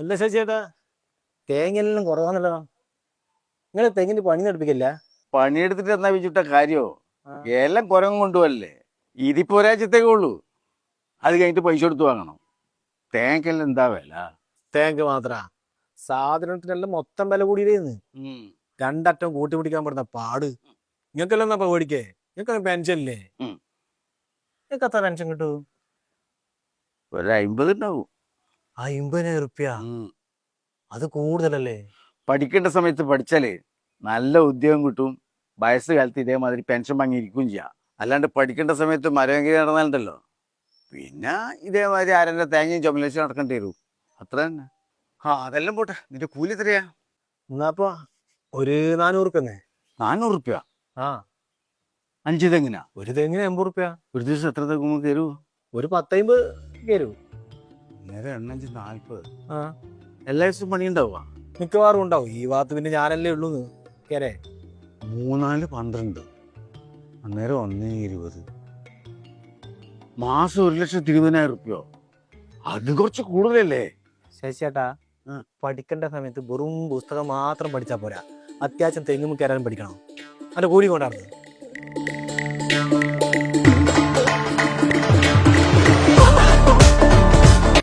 എന്താ ചേട്ടാ തേങ്ങയെല്ലാം കുറവാണല്ലോ. നിങ്ങൾ തെങ്ങിന് പണി നടപ്പിക്കില്ല? പണിയെടുത്തിട്ട് എന്നാ വെച്ചിട്ട കാര്യോ? ആ, എല്ലാം കുരങ്ങ് കൊണ്ടുപോകല്ലേ. ഇതിപ്പോ ഒരാഴ്ചത്തേക്കേ ഉള്ളൂ. അത് കഴിഞ്ഞിട്ട് പൈസ കൊടുത്ത് വാങ്ങണം. തേങ്ങക്കെല്ലാം എന്താ വില? തേങ്ങ മാത്ര സാധനത്തിനെല്ലാം മൊത്തം വില കൂടിയിരുന്നു. ഉം. രണ്ടറ്റം കൂട്ടി പിടിക്കാൻ പെടുന്ന പാട്. നിങ്ങൾക്കെല്ലാം എന്നാ പേടിക്കേ? നിങ്ങൾക്ക് പെൻഷൻ ഇല്ലേ? ഉം. നിങ്ങൾക്ക് എത്ര പെൻഷൻ കിട്ടൂ? ഒരു 50 ഉണ്ടാവും. 50,000 റുപ്യ? ഉം. അത് കൂടുതലല്ലേ? പഠിക്കേണ്ട സമയത്ത് പഠിച്ചാലേ നല്ല ഉദ്യോഗം കിട്ടും. വയസ്സ് കാലത്ത് ഇതേമാതിരി പെൻഷൻ വാങ്ങിയിരിക്കുകയും ചെയ്യാം. അല്ലാണ്ട് പഠിക്കേണ്ട സമയത്ത് മരമെങ്കിൽ നടന്നാലുണ്ടല്ലോ, പിന്നെ ഇതേമാതിരി ആരെന്റെ തേങ്ങയും ചുമലേശം നടക്കേണ്ടി വരും. അത്ര തന്നെ. ആ അതെല്ലാം പോട്ടെ, നിന്റെ കൂലി എത്രയാ? എന്നാപ്പോ ഒരു 400 റുപ്യ. 400 റുപ്യ? ആ, 5 തെങ്ങിനാ? ഒരു തെങ്ങിന് 80 റുപ്യ. ഒരു ദിവസം എത്ര തെങ്ങ് തരൂ? ഒരു 10-50 കയറൂ. നേരെ 8-5-40. ആ, എല്ലാ ദിവസവും പണി ഉണ്ടാവുക? മിക്കവാറും ഉണ്ടാവും. ഈ ഭാഗത്ത് പിന്നെ ഞാനല്ലേ ഉള്ളൂ കേരേ. 3-4-12. അന്നേരം 1-20. മാസം 1,20,000 റുപ്യോ? അത് കുറച്ച് കൂടുതലല്ലേ? ശശിയേട്ടാ, ആ. പഠിക്കേണ്ട സമയത്ത് വെറും പുസ്തകം മാത്രം പഠിച്ചാൽ പോരാ. അത്യാവശ്യം തെങ്ങും കയറാനും പഠിക്കണം. അതിന്റെ കൂലി കൊണ്ടാണ്.